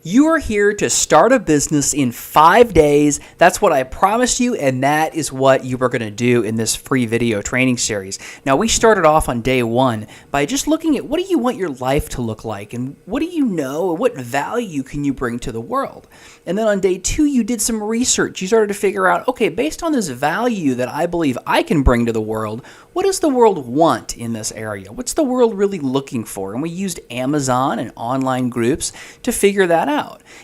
You are here to start a business in 5 days. That's what I promised you, and that is what you are going to do in this free video training series. Now, we started off on day 1 by just looking at what do you want your life to look like, and what do you know, and what value can you bring to the world. And then on day 2, you did some research. You started to figure out, okay, based on this value that I believe I can bring to the world, what does the world want in this area? What's the world really looking for? And we used Amazon and online groups to figure that out.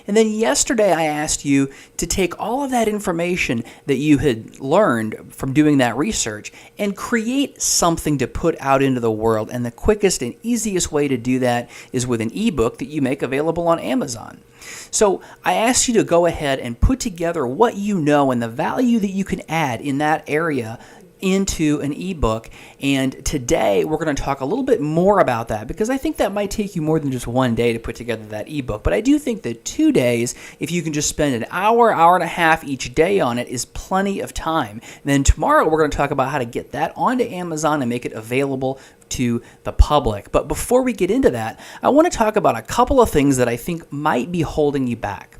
And then yesterday I asked you to take all of that information that you had learned from doing that research and create something to put out into the world. And the quickest and easiest way to do that is with an ebook that you make available on Amazon. So I asked you to go ahead and put together what you know and the value that you can add in that area into an ebook, and today we're going to talk a little bit more about that because I think that might take you more than just 1 day to put together that ebook, but I do think that 2 days, if you can just spend an hour, hour and a half each day on it, is plenty of time. And then tomorrow we're going to talk about how to get that onto Amazon and make it available to the public. But before we get into that, I want to talk about a couple of things that I think might be holding you back.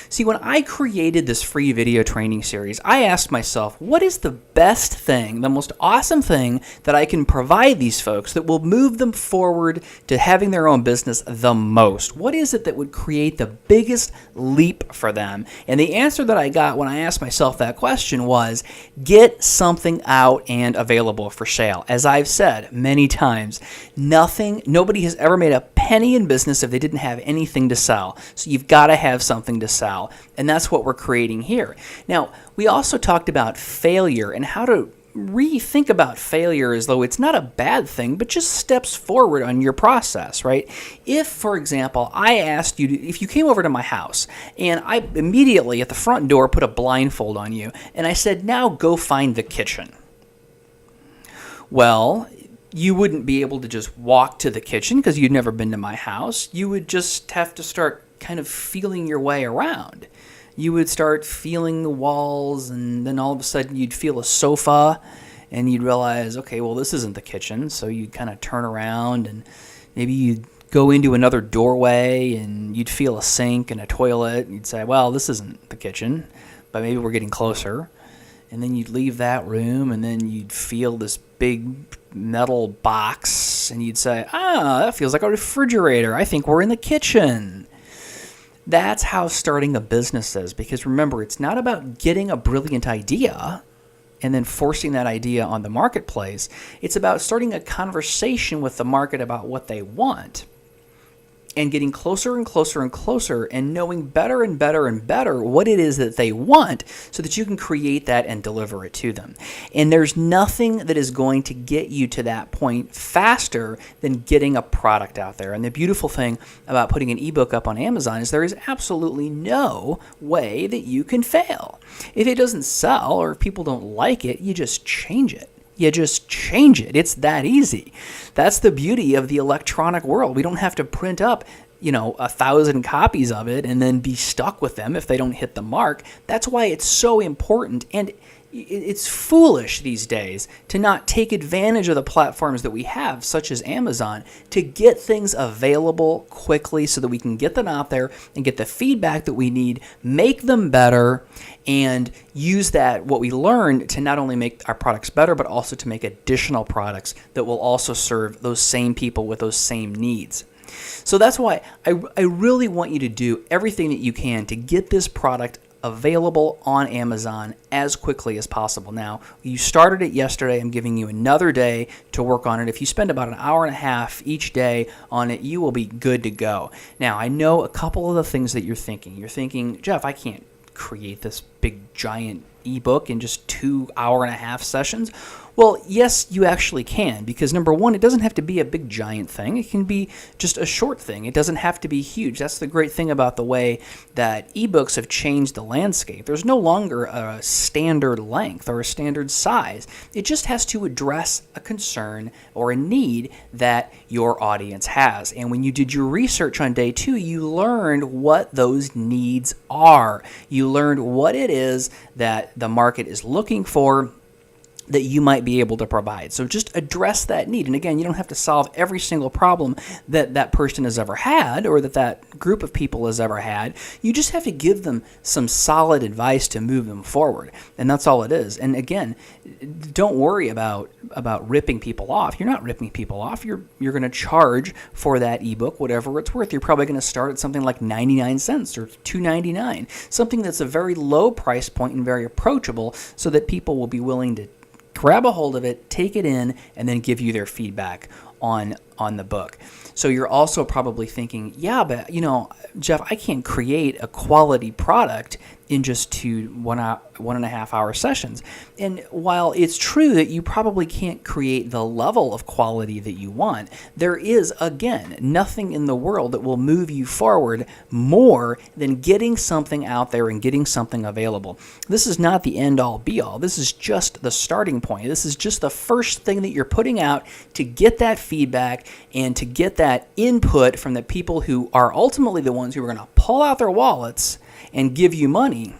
See, when I created this free video training series, I asked myself, what is the best thing, the most awesome thing that I can provide these folks that will move them forward to having their own business the most? What is it that would create the biggest leap for them? And the answer that I got when I asked myself that question was, get something out and available for sale. As I've said many times, nobody has ever made a penny in business if they didn't have anything to sell. So you've got to have something to sell. And that's what we're creating here. Now, we also talked about failure and how to rethink about failure as though it's not a bad thing, but just steps forward on your process, right? If, for example, I asked you if you came over to my house and I immediately at the front door put a blindfold on you and I said, now go find the kitchen. Well, you wouldn't be able to just walk to the kitchen because you'd never been to my house. You would just have to start kind of feeling your way around. You would start feeling the walls, and then all of a sudden you'd feel a sofa and you'd realize, okay, well, this isn't the kitchen. So you'd kind of turn around and maybe you'd go into another doorway and you'd feel a sink and a toilet. And you'd say, well, this isn't the kitchen, but maybe we're getting closer. And then you'd leave that room and then you'd feel this big metal box and you'd say, that feels like a refrigerator. I think we're in the kitchen. That's how starting a business is, because remember, it's not about getting a brilliant idea and then forcing that idea on the marketplace. It's about starting a conversation with the market about what they want and getting closer and closer and closer and knowing better and better and better what it is that they want so that you can create that and deliver it to them. And there's nothing that is going to get you to that point faster than getting a product out there. And the beautiful thing about putting an ebook up on Amazon is there is absolutely no way that you can fail. If it doesn't sell or if people don't like it, you just change it. You just change it. It's that easy. That's the beauty of the electronic world. We don't have to print up, 1,000 copies of it and then be stuck with them if they don't hit the mark. That's why it's so important. And it's foolish these days to not take advantage of the platforms that we have, such as Amazon, to get things available quickly so that we can get them out there and get the feedback that we need, make them better, and use that, what we learned, to not only make our products better, but also to make additional products that will also serve those same people with those same needs. So that's why I really want you to do everything that you can to get this product available on Amazon as quickly as possible. Now, you started it yesterday. I'm giving you another day to work on it. If you spend about an hour and a half each day on it, you will be good to go. Now, I know a couple of the things that you're thinking. You're thinking, Jeff, I can't create this big giant ebook in just 2 hour-and-a-half sessions. Well, yes, you actually can, because number one, it doesn't have to be a big giant thing. It can be just a short thing. It doesn't have to be huge. That's the great thing about the way that ebooks have changed the landscape. There's no longer a standard length or a standard size. It just has to address a concern or a need that your audience has. And when you did your research on day 2, you learned what those needs are. You learned what it is that the market is looking for that you might be able to provide. So just address that need. And again, you don't have to solve every single problem that that person has ever had or that that group of people has ever had. You just have to give them some solid advice to move them forward. And that's all it is. And again, don't worry about ripping people off. You're not ripping people off. You're going to charge for that ebook whatever it's worth. You're probably going to start at something like 99 cents or $2.99, something that's a very low price point and very approachable so that people will be willing to grab a hold of it, take it in, and then give you their feedback on the book. So you're also probably thinking, yeah, but Jeff, I can't create a quality product in just 1.5 hour sessions. And while it's true that you probably can't create the level of quality that you want, there is, again, nothing in the world that will move you forward more than getting something out there and getting something available. This is not the end-all, be-all. This is just the starting point. This is just the first thing that you're putting out to get that feedback and to get that input from the people who are ultimately the ones who are going to pull out their wallets and give you money.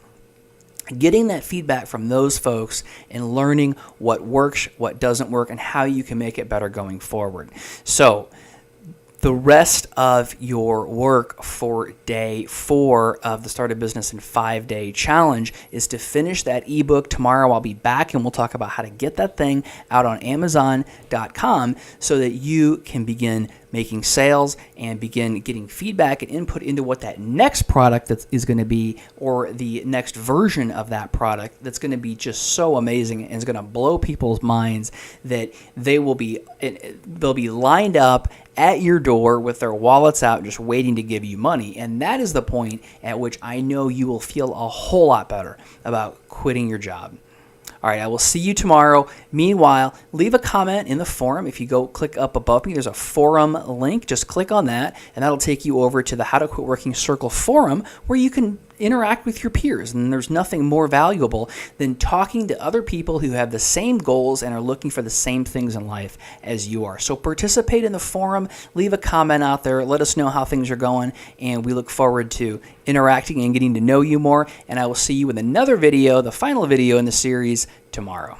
Getting that feedback from those folks and learning what works, what doesn't work, and how you can make it better going forward. So the rest of your work for day 4 of the Start a Business in 5-Day Challenge is to finish that ebook. Tomorrow I'll be back and we'll talk about how to get that thing out on Amazon.com so that you can begin making sales and begin getting feedback and input into what that next product that is going to be, or the next version of that product that's going to be just so amazing and is going to blow people's minds that they'll be lined up at your door with their wallets out just waiting to give you money. And that is the point at which I know you will feel a whole lot better about quitting your job. All right, I will see you tomorrow. Meanwhile, leave a comment in the forum. If you go click up above me, there's a forum link. Just click on that, and that'll take you over to the How to Quit Working Circle forum where you can interact with your peers. And there's nothing more valuable than talking to other people who have the same goals and are looking for the same things in life as you are. So participate in the forum, leave a comment out there, let us know how things are going, and we look forward to interacting and getting to know you more. And I will see you in another video, the final video in the series, tomorrow.